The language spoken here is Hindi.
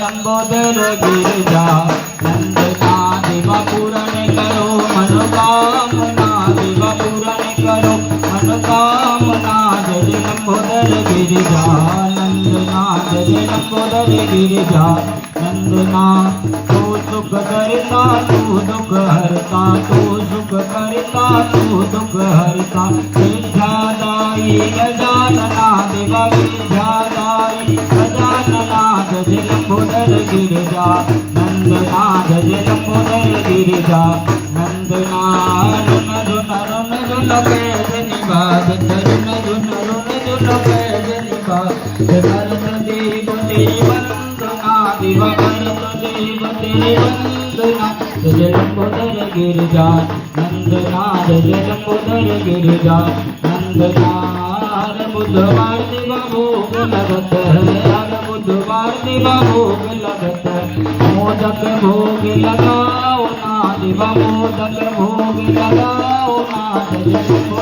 लंबोदर गिरजा नंदना देवा पूर्ण करो मनोकामना देवा पूर्ण करो मनोकामना जय लंबोदर गिरजा नंदना जय लंबोदर गिरजा नंदना तू सुख करता तू दुख हरता तू सुख करता तू दुख हरता विद्यादायी गजानना देवा विद्यादायी गजानना जय लंबोदर गिरजा नंदना जय लंबोदर गिरजा नंदना रुन रुन रुन रुन पैज निवाज रुन रुन रुन रुन पैज निवाज भरत देव तेरी वंदना देवा भरत देव तेरी वंदना जय लंबोदर गिरजा नंदना जय लंबोदर गिरजा नंदना बुधवार देवा भोग लगत है बुधवार देवा भोग लगत मोदक भोग लगाओ ना देवा मोदक भोग लगाओ ना।